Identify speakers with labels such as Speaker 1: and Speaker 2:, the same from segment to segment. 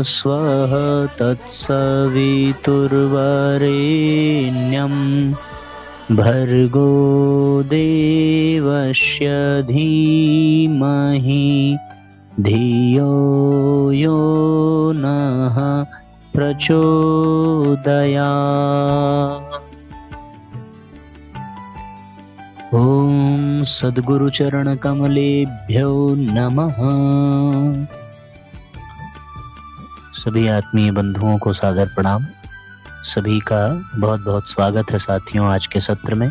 Speaker 1: स्वः तत्सवितुर्वरेण्यं भर्गो देवस्य धीमहि धियो यो नः प्रचोदयात्। ओम सद्गुरु चरण कमलेभ्यो नमः। सभी आत्मीय बंधुओं को सादर प्रणाम। सभी का बहुत बहुत स्वागत है साथियों। आज के सत्र में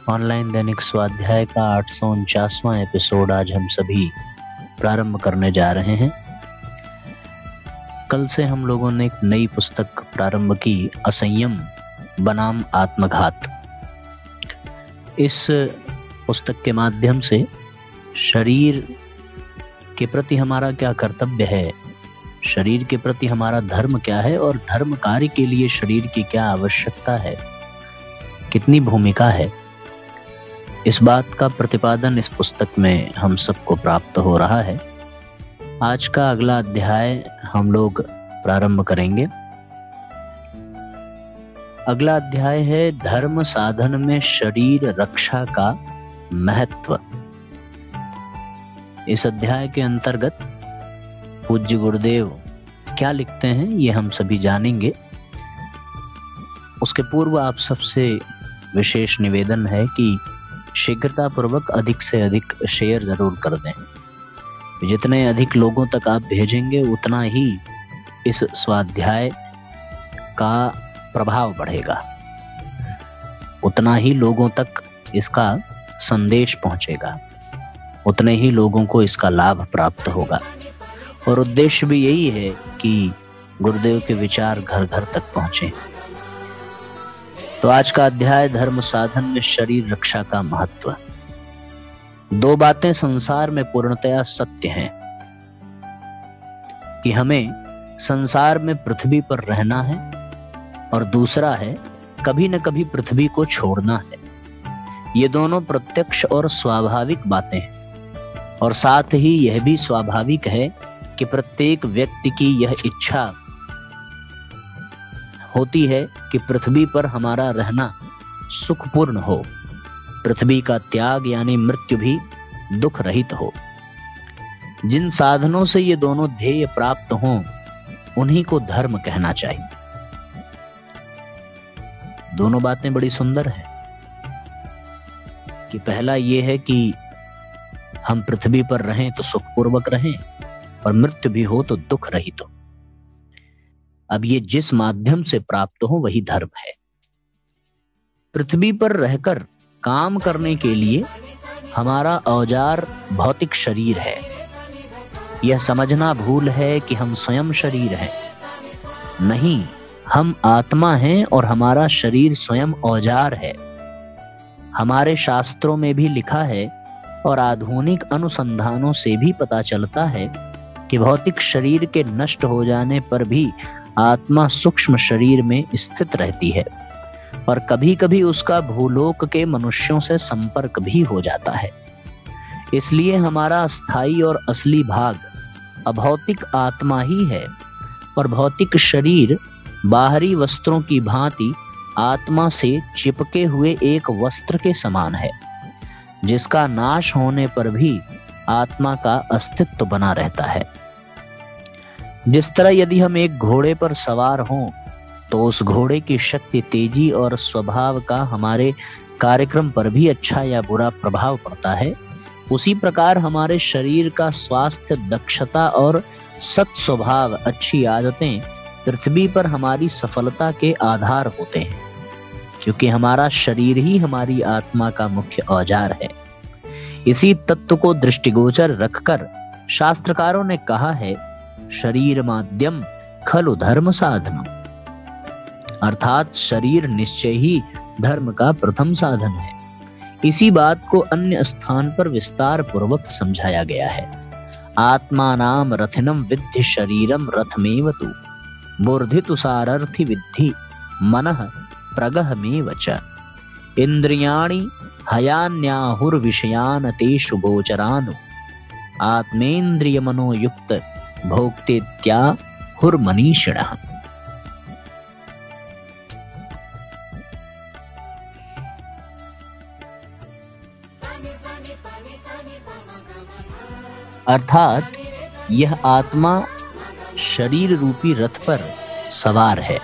Speaker 1: ऑनलाइन दैनिक स्वाध्याय का 849वां एपिसोड आज हम सभी प्रारंभ करने जा रहे हैं। कल से हम लोगों ने एक नई पुस्तक प्रारंभ की, असंयम बनाम आत्मघात। इस पुस्तक के माध्यम से शरीर के प्रति हमारा क्या कर्तव्य है, शरीर के प्रति हमारा धर्म क्या है और धर्म कार्य के लिए शरीर की क्या आवश्यकता है, कितनी भूमिका है, इस बात का प्रतिपादन इस पुस्तक में हम सबको प्राप्त हो रहा है। आज का अगला अध्याय हम लोग प्रारंभ करेंगे। अगला अध्याय है धर्म साधन में शरीर रक्षा का महत्व। इस अध्याय के अंतर्गत पूज्य गुरुदेव क्या लिखते हैं ये हम सभी जानेंगे। उसके पूर्व आप सबसे विशेष निवेदन है कि शीघ्रता पूर्वक अधिक से अधिक शेयर जरूर कर दें। जितने अधिक लोगों तक आप भेजेंगे उतना ही इस स्वाध्याय का प्रभाव बढ़ेगा, उतना ही लोगों तक इसका संदेश पहुंचेगा, उतने ही लोगों को इसका लाभ प्राप्त होगा। और उद्देश्य भी यही है कि गुरुदेव के विचार घर घर तक पहुंचे। तो आज का अध्याय धर्म साधन में शरीर रक्षा का महत्व। दो बातें संसार में पूर्णतया सत्य हैं कि हमें संसार में पृथ्वी पर रहना है, और दूसरा है कभी न कभी पृथ्वी को छोड़ना है। ये दोनों प्रत्यक्ष और स्वाभाविक बातें हैं, और साथ ही यह भी स्वाभाविक है कि प्रत्येक व्यक्ति की यह इच्छा होती है कि पृथ्वी पर हमारा रहना सुखपूर्ण हो, पृथ्वी का त्याग यानी मृत्यु भी दुख रहित हो। जिन साधनों से ये दोनों ध्येय प्राप्त हों उन्हीं को धर्म कहना चाहिए। दोनों बातें बड़ी सुंदर है कि पहला ये है कि हम पृथ्वी पर रहें तो सुखपूर्वक रहें, और मृत्यु भी हो तो दुख रहित हो। अब ये जिस माध्यम से प्राप्त हो वही धर्म है। पृथ्वी पर रहकर काम करने के लिए हमारा औजार भौतिक शरीर है। यह समझना भूल है कि हम स्वयं शरीर हैं। नहीं, हम आत्मा हैं और हमारा शरीर स्वयं औजार है। हमारे शास्त्रों में भी लिखा है और आधुनिक अनुसंधानों से भी पता चलता है कि भौतिक शरीर के नष्ट हो जाने पर भी आत्मा सूक्ष्म शरीर में स्थित रहती है, और कभी कभी उसका भूलोक के मनुष्यों से संपर्क भी हो जाता है। इसलिए हमारा स्थायी और असली भाग अभौतिक आत्मा ही है, और भौतिक शरीर बाहरी वस्त्रों की भांति आत्मा से चिपके हुए एक वस्त्र के समान है, जिसका नाश होने पर भी आत्मा का अस्तित्व बना रहता है। जिस तरह यदि हम एक घोड़े पर सवार हों तो उस घोड़े की शक्ति, तेजी और स्वभाव का हमारे कार्यक्रम पर भी अच्छा या बुरा प्रभाव पड़ता है, उसी प्रकार हमारे शरीर का स्वास्थ्य, दक्षता और सत् स्वभाव, अच्छी आदतें पृथ्वी पर हमारी सफलता के आधार होते हैं, क्योंकि हमारा शरीर ही हमारी आत्मा का मुख्य औजार है। इसी तत्व को दृष्टिगोचर रखकर शास्त्रकारों ने कहा है, शरीर माध्यम खलु धर्म साधनम, अर्थात शरीर निश्चय ही धर्म का प्रथम साधन है। इसी बात को अन्य स्थान पर विस्तार पूर्वक समझाया गया है। आत्मानाम रथिनम विद्धि शरीरम रथमेव तु बोर्धितु सारर्थि विद्धि मनः प्रगहमेव च इंद्रियाणि हयान्याहुर्विषयान् तेषु गोचरान् आत्मेन्द्रिय मनोयुक्त भोक्तेत्याहुर्मनीषिणः। अर्थात यह आत्मा शरीर रूपी रथ पर सवार है,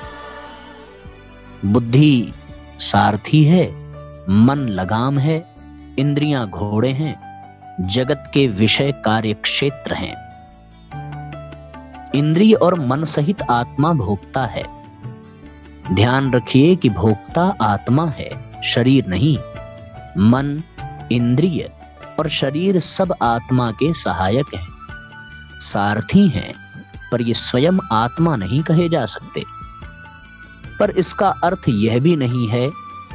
Speaker 1: बुद्धि सारथी है, मन लगाम है, इंद्रियां घोड़े हैं, जगत के विषय कार्य क्षेत्र हैं। इंद्रिय और मन सहित आत्मा भोक्ता है। ध्यान रखिए कि भोक्ता आत्मा है, शरीर नहीं। मन, इंद्रिय और शरीर सब आत्मा के सहायक हैं, सारथी हैं, पर ये स्वयं आत्मा नहीं कहे जा सकते। पर इसका अर्थ यह भी नहीं है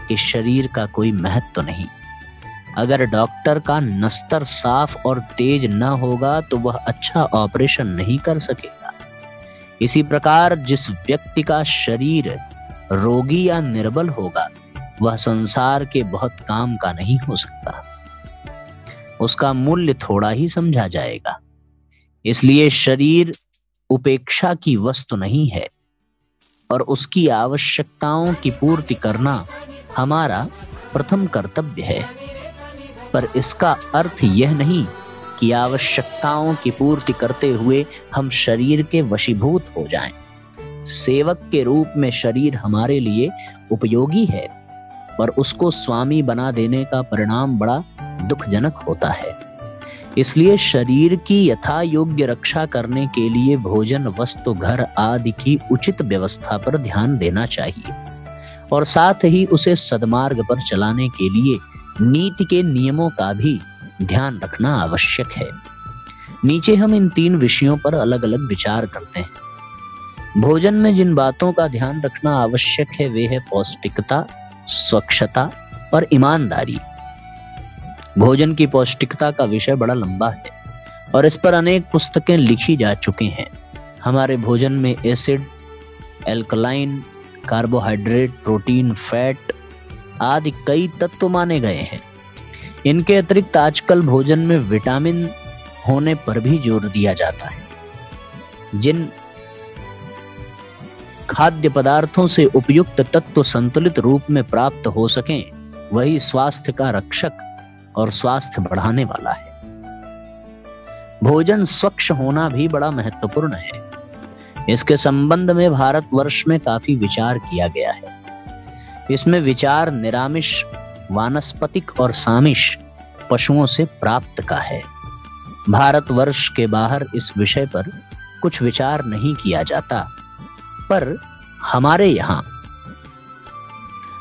Speaker 1: कि शरीर का कोई महत्व नहीं। अगर डॉक्टर का नस्तर साफ और तेज न होगा तो वह अच्छा ऑपरेशन नहीं कर सकेगा। इसी प्रकार जिस व्यक्ति का शरीर रोगी या निर्बल होगा वह संसार के बहुत काम का नहीं हो सकता। उसका मूल्य थोड़ा ही समझा जाएगा। इसलिए शरीर उपेक्षा की वस्तु नहीं है और उसकी आवश्यकताओं की पूर्ति करना हमारा प्रथम कर्तव्य है। पर इसका अर्थ यह नहीं कि आवश्यकताओं की पूर्ति करते हुए हम शरीर के वशीभूत हो जाएं। सेवक के रूप में शरीर हमारे लिए उपयोगी है, पर उसको स्वामी बना देने का परिणाम बड़ा दुखजनक होता है। इसलिए शरीर की यथा योग्य रक्षा करने के लिए भोजन, वस्त्र, घर आदि की उचित व्यवस्था पर ध्यान देना चाहिए और साथ ही उसे सद्मार्ग पर चलाने के लिए नीति के नियमों का भी ध्यान रखना आवश्यक है। नीचे हम इन 3 विषयों पर अलग अलग विचार करते हैं। भोजन में जिन बातों का ध्यान रखना आवश्यक है वे है पौष्टिकता, स्वच्छता और ईमानदारी। भोजन की पौष्टिकता का विषय बड़ा लंबा है और इस पर अनेक पुस्तकें लिखी जा चुकी हैं। हमारे भोजन में acid, alkaline, carbohydrate, protein, fat आदि कई तत्व माने गए हैं। इनके अतिरिक्त आजकल भोजन में विटामिन होने पर भी जोर दिया जाता है। जिन खाद्य पदार्थों से उपयुक्त तत्व संतुलित रूप में प्राप्त हो सकें वही स्वास्थ्य का रक्षक और स्वास्थ्य बढ़ाने वाला है। भोजन स्वच्छ होना भी बड़ा महत्वपूर्ण है। इसके संबंध में भारतवर्ष में काफी विचार किया गया है। इसमें विचार निरामिष, वानस्पतिक और सामिष पशुओं से प्राप्त का है। भारतवर्ष के बाहर इस विषय पर कुछ विचार नहीं किया जाता, पर हमारे यहाँ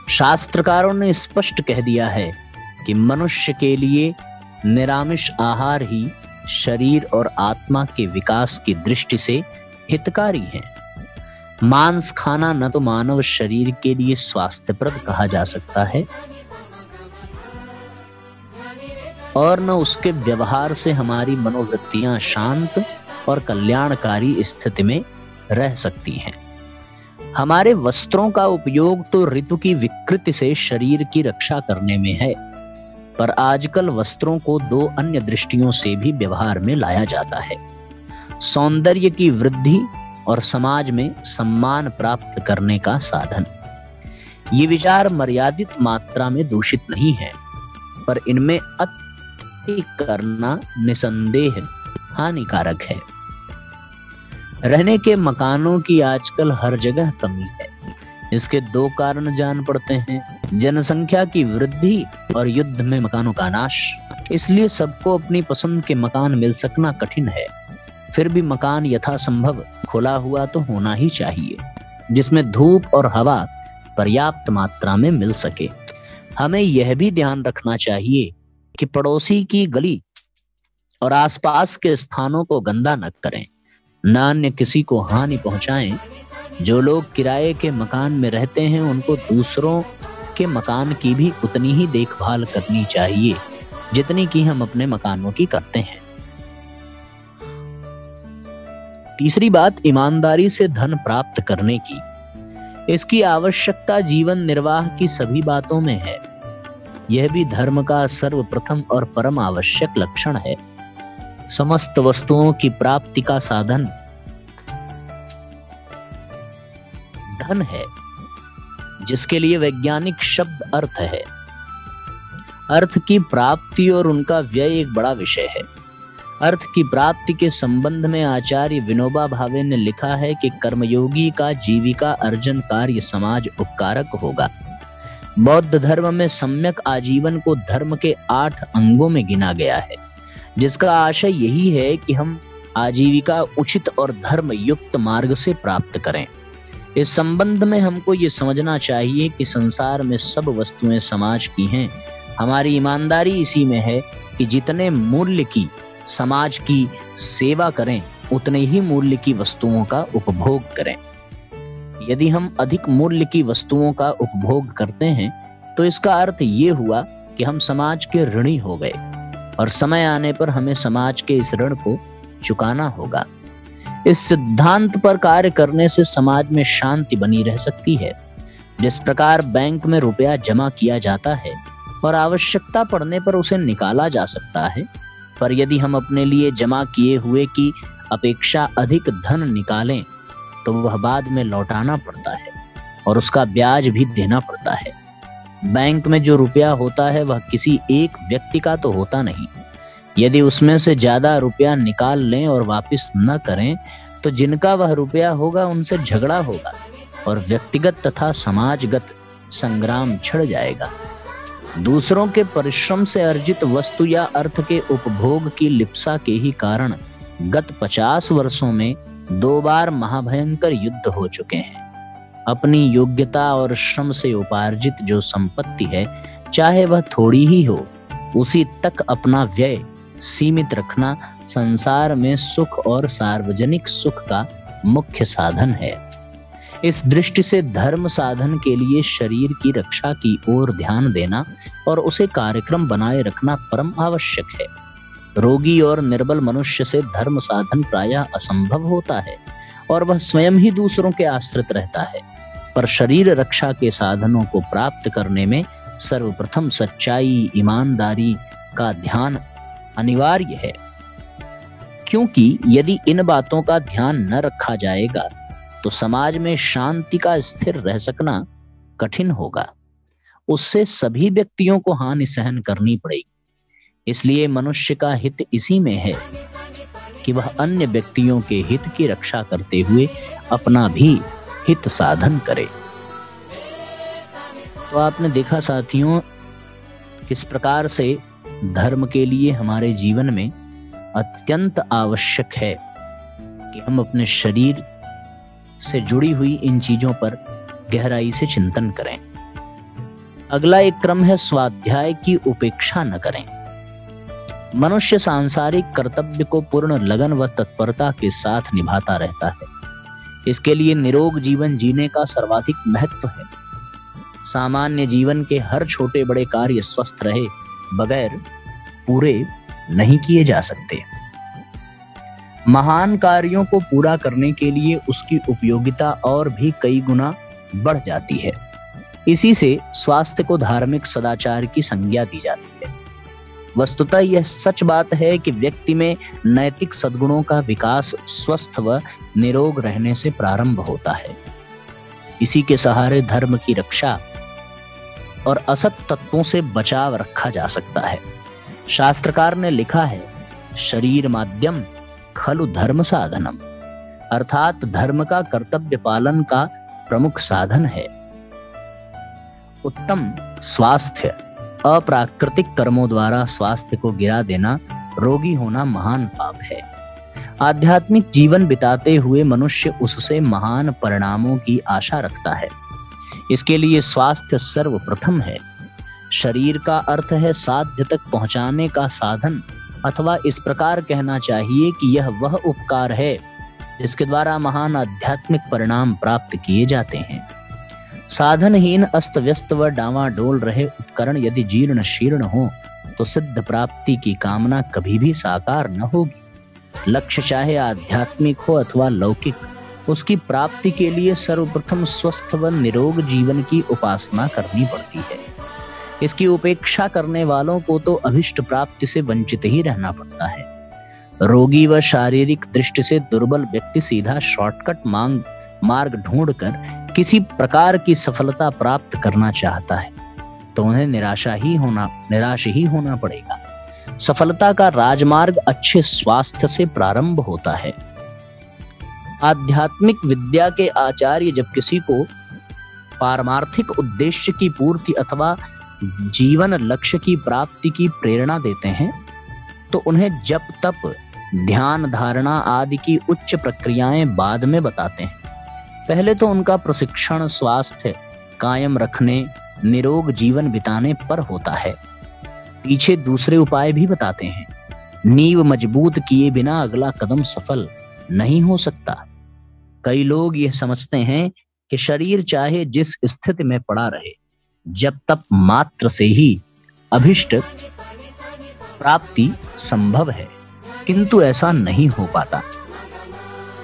Speaker 1: शास्त्रकारों ने स्पष्ट कह दिया है कि मनुष्य के लिए निरामिष आहार ही शरीर और आत्मा के विकास की दृष्टि से हितकारी है। मांस खाना न तो मानव शरीर के लिए स्वास्थ्यप्रद कहा जा सकता है और न उसके व्यवहार से हमारी मनोवृत्तियां शांत और कल्याणकारी स्थिति में रह सकती हैं। हमारे वस्त्रों का उपयोग तो ऋतु की विकृति से शरीर की रक्षा करने में है, पर आजकल वस्त्रों को 2 अन्य दृष्टियों से भी व्यवहार में लाया जाता है। सौंदर्य की वृद्धि और समाज में सम्मान प्राप्त करने का साधन। ये विचार मर्यादित मात्रा में दूषित नहीं है, पर इनमें अति करना निसंदेह हानिकारक है। रहने के मकानों की आजकल हर जगह कमी है। इसके 2 कारण जान पड़ते हैं, जनसंख्या की वृद्धि और युद्ध में मकानों का नाश। इसलिए सबको अपनी पसंद के मकान मिल सकना कठिन है। फिर भी मकान यथासंभव खुला हुआ तो होना ही चाहिए, जिसमें धूप और हवा पर्याप्त मात्रा में मिल सके। हमें यह भी ध्यान रखना चाहिए कि पड़ोसी की गली और आसपास के स्थानों को गंदा न करें, न अन्य किसी को हानि पहुंचाएं। जो लोग किराए के मकान में रहते हैं उनको दूसरों के मकान की भी उतनी ही देखभाल करनी चाहिए जितनी कि हम अपने मकानों की करते हैं। तीसरी बात, ईमानदारी से धन प्राप्त करने की। इसकी आवश्यकता जीवन निर्वाह की सभी बातों में है। यह भी धर्म का सर्वप्रथम और परम आवश्यक लक्षण है। समस्त वस्तुओं की प्राप्ति का साधन धन है, जिसके लिए वैज्ञानिक शब्द अर्थ है। अर्थ की प्राप्ति और उनका व्यय एक बड़ा विषय है। अर्थ की प्राप्ति के संबंध में आचार्य विनोबा भावे ने लिखा है कि कर्मयोगी का जीविका अर्जन कार्य समाज उपकारक होगा। बौद्ध धर्म में सम्यक आजीवन को धर्म के 8 अंगों में गिना गया है, जिसका आशय यही है कि हम आजीविका उचित और धर्म युक्त मार्ग से प्राप्त करें। इस संबंध में हमको ये समझना चाहिए कि संसार में सब वस्तुएं समाज की हैं। हमारी ईमानदारी इसी में है कि जितने मूल्य की समाज की सेवा करें, उतने ही मूल्य की वस्तुओं का उपभोग करें। यदि हम अधिक मूल्य की वस्तुओं का उपभोग करते हैं तो इसका अर्थ ये हुआ कि हम समाज के ऋणी हो गए और समय आने पर हमें समाज के इस ऋण को चुकाना होगा। इस सिद्धांत पर कार्य करने से समाज में शांति बनी रह सकती है। जिस प्रकार बैंक में रुपया जमा किया जाता है और आवश्यकता पड़ने पर उसे निकाला जा सकता है, पर यदि हम अपने लिए जमा किए हुए की अपेक्षा अधिक धन निकालें तो वह बाद में लौटाना पड़ता है और उसका ब्याज भी देना पड़ता है। बैंक में जो रुपया होता है वह किसी एक व्यक्ति का तो होता नहीं। यदि उसमें से ज्यादा रुपया निकाल लें और वापस न करें तो जिनका वह रुपया होगा उनसे झगड़ा होगा और व्यक्तिगत तथा समाजगत संग्राम छिड़ जाएगा। दूसरों के परिश्रम से अर्जित वस्तु या अर्थ के उपभोग की लिप्सा के ही कारण गत 50 वर्षों में 2 बार महाभयंकर युद्ध हो चुके हैं। अपनी योग्यता और श्रम से उपार्जित जो संपत्ति है, चाहे वह थोड़ी ही हो, उसी तक अपना व्यय सीमित रखना संसार में सुख और सार्वजनिक सुख का मुख्य साधन है। इस दृष्टि से धर्म साधन के लिए शरीर की रक्षा की ओर ध्यान देना और उसे कार्यक्रम बनाए रखना परम आवश्यक है। रोगी और निर्बल मनुष्य से धर्म साधन प्रायः असंभव होता है और वह स्वयं ही दूसरों के आश्रित रहता है, पर शरीर रक्षा के साधनों को प्राप्त करने में सर्वप्रथम सच्चाई, ईमानदारी का ध्यान अनिवार्य है, क्योंकि यदि इन बातों का ध्यान न रखा जाएगा तो समाज में शांति का स्थिर रह सकना कठिन होगा। उससे सभी व्यक्तियों को हानि सहन करनी पड़ेगी। इसलिए मनुष्य का हित इसी में है कि वह अन्य व्यक्तियों के हित की रक्षा करते हुए अपना भी हित साधन करे। तो आपने देखा साथियों, किस प्रकार से धर्म के लिए हमारे जीवन में अत्यंत आवश्यक है कि हम अपने शरीर से जुड़ी हुई इन चीजों पर गहराई से चिंतन करें। अगला एक क्रम है स्वाध्याय की उपेक्षा न करें। मनुष्य सांसारिक कर्तव्य को पूर्ण लगन व तत्परता के साथ निभाता रहता है। इसके लिए निरोग जीवन जीने का सर्वाधिक महत्व है। सामान्य जीवन के हर छोटे बड़े कार्य स्वस्थ रहे बगैर पूरे नहीं किए जा सकते। महान कार्यों को पूरा करने के लिए उसकी उपयोगिता और भी कई गुना बढ़ जाती है। इसी से स्वास्थ्य को धार्मिक सदाचार की संज्ञा दी जाती है। वस्तुतः यह सच बात है कि व्यक्ति में नैतिक सद्गुणों का विकास स्वस्थ व निरोग रहने से प्रारंभ होता है। इसी के सहारे धर्म की रक्षा और असत तत्वों से बचाव रखा जा सकता है। शास्त्रकार ने लिखा है, शरीर माध्यम खलु धर्म साधनम, अर्थात धर्म का कर्तव्य पालन का प्रमुख साधन है। उत्तम स्वास्थ्य, अप्राकृतिक कर्मों द्वारा स्वास्थ्य को गिरा देना, रोगी होना महान पाप है। आध्यात्मिक जीवन बिताते हुए मनुष्य उससे महान परिणामों की आशा रखता है। इसके लिए स्वास्थ्य सर्वप्रथम है। शरीर का अर्थ है साध्य तक पहुंचाने का साधन, अथवा इस प्रकार कहना चाहिए कि यह वह उपकार है जिसके द्वारा महान आध्यात्मिक परिणाम प्राप्त किए जाते हैं। साधनहीन अस्त व्यस्त व डावाडोल रहे उपकरण यदि जीर्ण शीर्ण हो तो सिद्ध प्राप्ति की कामना कभी भी साकार न होगी। लक्ष्य चाहे आध्यात्मिक हो अथवा लौकिक, उसकी प्राप्ति के लिए सर्वप्रथम स्वस्थ व निरोग जीवन की उपासना करनी पड़ती है। इसकी उपेक्षा करने वालों को तो अभिष्ट प्राप्ति से वंचित ही रहना पड़ता है। रोगी व शारीरिक दृष्टि से दुर्बल व्यक्ति सीधा शॉर्टकट मार्ग ढूंढकर किसी प्रकार की सफलता प्राप्त करना चाहता है तो उन्हें निराश ही होना पड़ेगा। सफलता का राजमार्ग अच्छे स्वास्थ्य से प्रारंभ होता है। आध्यात्मिक विद्या के आचार्य जब किसी को पारमार्थिक उद्देश्य की पूर्ति अथवा जीवन लक्ष्य की प्राप्ति की प्रेरणा देते हैं तो उन्हें जप तप ध्यान धारणा आदि की उच्च प्रक्रियाएं बाद में बताते हैं। पहले तो उनका प्रशिक्षण स्वास्थ्य कायम रखने निरोग जीवन बिताने पर होता है। पीछे दूसरे उपाय भी बताते हैं। नींव मजबूत किए बिना अगला कदम सफल नहीं हो सकता। कई लोग यह समझते हैं कि शरीर चाहे जिस स्थिति में पड़ा रहे जब तप मात्र से ही अभिष्ट प्राप्ति संभव है, किंतु ऐसा नहीं हो पाता।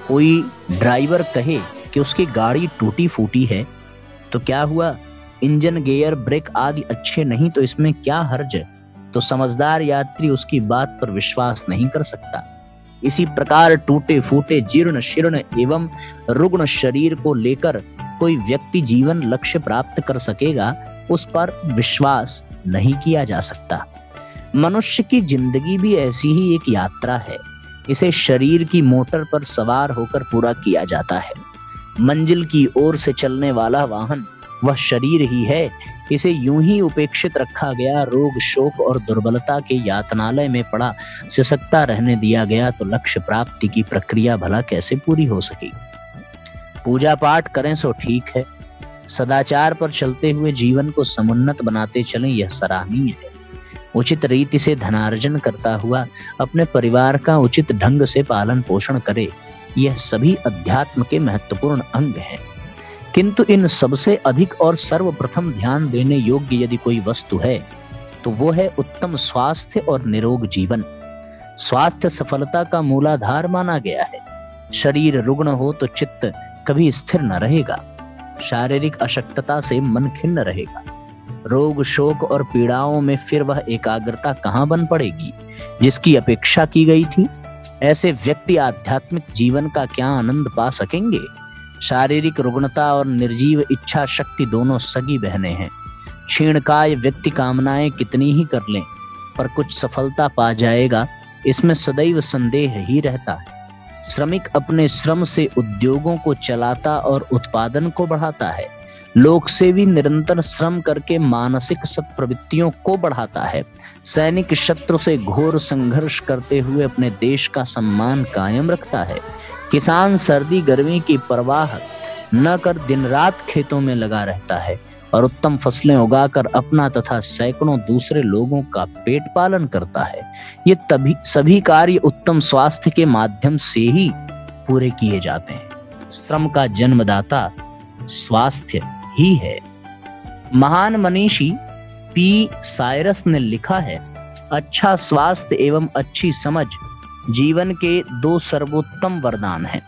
Speaker 1: कोई ड्राइवर कहे कि उसकी गाड़ी टूटी फूटी है तो क्या हुआ, इंजन गियर ब्रेक आदि अच्छे नहीं तो इसमें क्या हर्ज है, तो समझदार यात्री उसकी बात पर विश्वास नहीं कर सकता। इसी प्रकार टूटे फूटे जीर्ण शीर्ण एवं रुग्ण शरीर को लेकर कोई व्यक्ति जीवन लक्ष्य प्राप्त कर सकेगा, उस पर विश्वास नहीं किया जा सकता। मनुष्य की जिंदगी भी ऐसी ही एक यात्रा है। इसे शरीर की मोटर पर सवार होकर पूरा किया जाता है। मंजिल की ओर से चलने वाला वाहन वह शरीर ही है। इसे यूं ही उपेक्षित रखा गया, रोग शोक और दुर्बलता के यातनालय में पड़ा सिसकता रहने दिया गया तो लक्ष्य प्राप्ति की प्रक्रिया भला कैसे पूरी हो सकेगी। पूजा पाठ करें सो ठीक है, सदाचार पर चलते हुए जीवन को समुन्नत बनाते चलें यह सराहनीय है। उचित रीति से धनार्जन करता हुआ अपने परिवार का उचित ढंग से पालन पोषण करे, यह सभी अध्यात्म के महत्वपूर्ण अंग हैं। किंतु इन सबसे अधिक और सर्वप्रथम ध्यान देने योग्य यदि कोई वस्तु है तो वो है उत्तम स्वास्थ्य और निरोग जीवन। स्वास्थ्य सफलता का मूलाधार माना गया है। शरीर रुग्ण हो तो चित्त कभी स्थिर न रहेगा, शारीरिक अशक्तता से मन खिन्न रहेगा। रोग शोक और पीड़ाओं में फिर वह एकाग्रता कहाँ बन पड़ेगी जिसकी अपेक्षा की गई थी। ऐसे व्यक्ति आध्यात्मिक जीवन का क्या आनंद पा सकेंगे। शारीरिक रुग्णता और निर्जीव इच्छा शक्ति दोनों सगी बहनें हैं। क्षीणकाय व्यक्ति कामनाएं कितनी ही कर लें पर कुछ सफलता पा जाएगा, इसमें सदैव संदेह ही रहता है। श्रमिक अपने श्रम से उद्योगों को चलाता और उत्पादन को बढ़ाता है। लोकसेवी निरंतर श्रम करके मानसिक सत्प्रवृत्तियों को बढ़ाता है। सैनिक शत्रु से घोर संघर्ष करते हुए अपने देश का सम्मान कायम रखता है। किसान सर्दी गर्मी की परवाह न कर दिन रात खेतों में लगा रहता है और उत्तम फसलें उगाकर अपना तथा सैकड़ों दूसरे लोगों का पेट पालन करता है। ये सभी कार्य उत्तम स्वास्थ्य के माध्यम से ही पूरे किए जाते हैं। श्रम का जन्मदाता स्वास्थ्य ही है। महान मनीषी पी साइरस ने लिखा है, अच्छा स्वास्थ्य एवं अच्छी समझ जीवन के दो सर्वोत्तम वरदान हैं।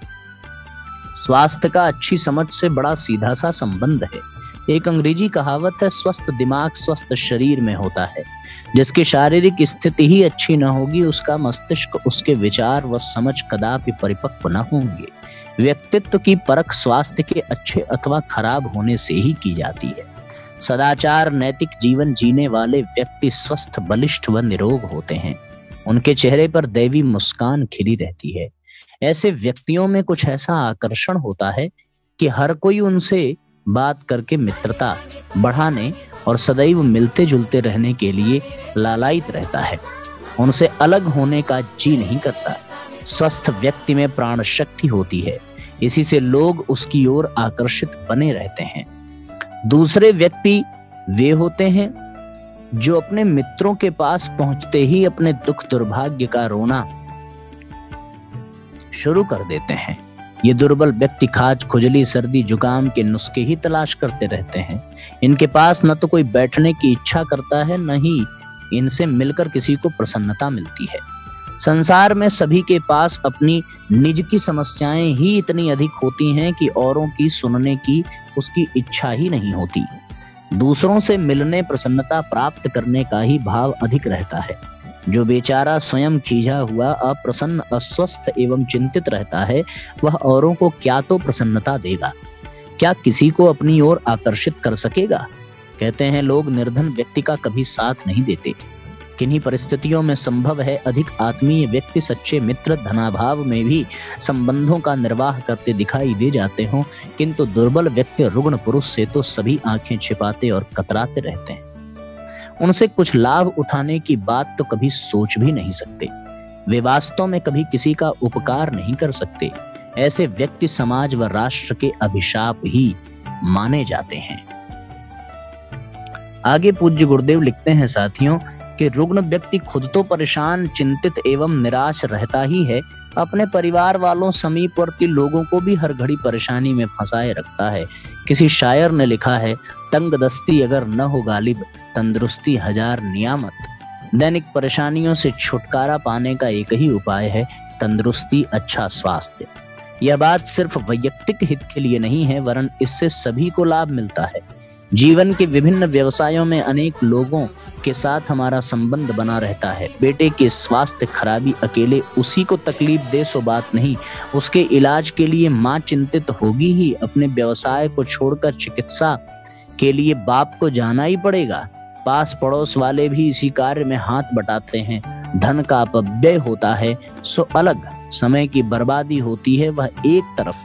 Speaker 1: स्वास्थ्य का अच्छी समझ से बड़ा सीधा सा संबंध है। एक अंग्रेजी कहावत है, स्वस्थ दिमाग स्वस्थ शरीर में होता है। जिसकी शारीरिक स्थिति ही अच्छी न होगी उसका मस्तिष्क उसके विचार व समझ कदापि परिपक्व न होंगे। व्यक्तित्व की परख स्वास्थ्य के अच्छे अथवा खराब होने से ही की जाती है। सदाचार नैतिक जीवन जीने वाले व्यक्ति स्वस्थ बलिष्ठ व निरोग होते हैं। उनके चेहरे पर दैवी मुस्कान खिली रहती है। ऐसे व्यक्तियों में कुछ ऐसा आकर्षण होता है कि हर कोई उनसे बात करके मित्रता बढ़ाने और सदैव मिलते जुलते रहने के लिए लालायित रहता है। उनसे अलग होने का जी नहीं करता। स्वस्थ व्यक्ति में प्राण शक्ति होती है, इसी से लोग उसकी ओर आकर्षित बने रहते हैं। दूसरे व्यक्ति वे होते हैं जो अपने मित्रों के पास पहुंचते ही अपने दुख दुर्भाग्य का रोना शुरू कर देते हैं। ये दुर्बल व्यक्ति खाज खुजली सर्दी जुकाम के नुस्खे ही तलाश करते रहते हैं। इनके पास न तो कोई बैठने की इच्छा करता है, न ही इनसे मिलकर किसी को प्रसन्नता मिलती है। संसार में सभी के पास अपनी निज की समस्याएं ही इतनी अधिक होती हैं कि औरों की सुनने की उसकी इच्छा ही नहीं होती। दूसरों से मिलने प्रसन्नता प्राप्त करने का ही भाव अधिक रहता है। जो बेचारा स्वयं खींचा हुआ अप्रसन्न अस्वस्थ एवं चिंतित रहता है वह औरों को क्या तो प्रसन्नता देगा। क्या किसी को अपनी ओर आकर्षित कर सकेगा? कहते हैं लोग निर्धन व्यक्ति का कभी साथ नहीं देते। किन्हीं परिस्थितियों में संभव है अधिक आत्मीय व्यक्ति, सच्चे मित्र धनाभाव में भी संबंधों का निर्वाह करते दिखाई दे जाते हों, किंतु दुर्बल व्यक्ति रुग्ण पुरुष से तो सभी आंखें छिपाते और कतराते रहते हैं। उनसे कुछ लाभ उठाने की बात तो कभी सोच भी नहीं सकते। वे वास्तव में कभी किसी का उपकार नहीं कर सकते। ऐसे व्यक्ति समाज व राष्ट्र के अभिशाप ही माने जाते हैं। आगे पूज्य गुरुदेव लिखते हैं साथियों कि रुग्ण व्यक्ति खुद तो परेशान, चिंतित एवं निराश रहता ही है, अपने परिवार वालों, समीपवर्ती लोगों को भी हर घड़ी परेशानी में फंसाए रखता है। किसी शायर ने लिखा है, तंगदस्ती अगर न हो गालिब, तंदुरुस्ती हजार नियामत। दैनिक परेशानियों से छुटकारा पाने का एक ही उपाय है, तंदुरुस्ती, अच्छा स्वास्थ्य। यह बात सिर्फ वैयक्तिक हित के लिए नहीं है, वरन इससे सभी को लाभ मिलता है। जीवन के विभिन्न व्यवसायों में अनेक लोगों के साथ हमारा संबंध बना रहता है। बेटे की स्वास्थ्य खराबी अकेले उसी को तकलीफ दे सो बात नहीं, उसके इलाज के लिए माँ चिंतित होगी ही। अपने व्यवसाय को छोड़कर चिकित्सा के लिए बाप को जाना ही पड़ेगा। पास पड़ोस वाले भी इसी कार्य में हाथ बटाते हैं। धन का अपव्यय होता है सो अलग, समय की बर्बादी होती है वह एक तरफ।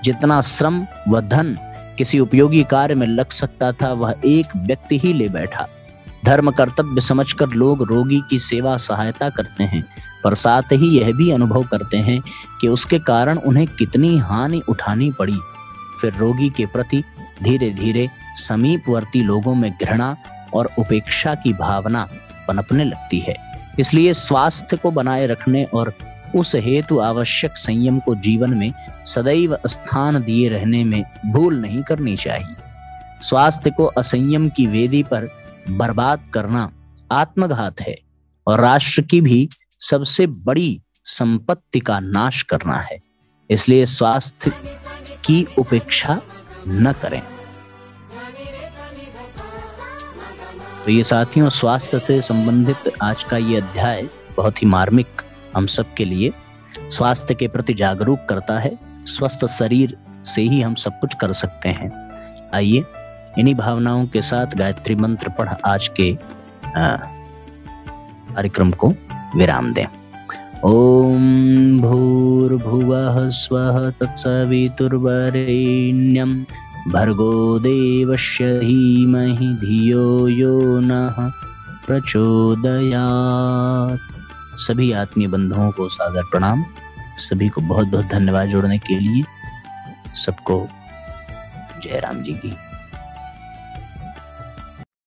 Speaker 1: जितना श्रम व धन किसी उपयोगी कार्य में लग सकता था वह एक व्यक्ति ही ले बैठा। धर्म कर्तव्य समझकर लोग रोगी की सेवा सहायता करते हैं, पर साथ ही यह भी अनुभव करते हैं कि उसके कारण उन्हें कितनी हानि उठानी पड़ी। फिर रोगी के प्रति धीरे धीरे समीपवर्ती लोगों में घृणा और उपेक्षा की भावना पनपने लगती है। इसलिए स्वास्थ्य को बनाए रखने और उस हेतु आवश्यक संयम को जीवन में सदैव स्थान दिए रहने में भूल नहीं करनी चाहिए। स्वास्थ्य को असंयम की वेदी पर बर्बाद करना आत्मघात है और राष्ट्र की भी सबसे बड़ी संपत्ति का नाश करना है। इसलिए स्वास्थ्य की उपेक्षा न करें। तो ये साथियों, स्वास्थ्य से संबंधित आज का ये अध्याय बहुत ही मार्मिक हम सब के लिए स्वास्थ्य के प्रति जागरूक करता है। स्वस्थ शरीर से ही हम सब कुछ कर सकते हैं। आइए इन्हीं भावनाओं के साथ गायत्री मंत्र पढ़ आज के कार्यक्रम को विराम दें। ओम भूर्भुवः स्वः तत्सवितुर्वरेण्यं भर्गो देवस्य धीमहि धियो यो नः प्रचोदयात्। सभी आत्मीय बंधुओं को सादर प्रणाम। सभी को बहुत बहुत धन्यवाद जुड़ने के लिए। सबको जय राम जी की।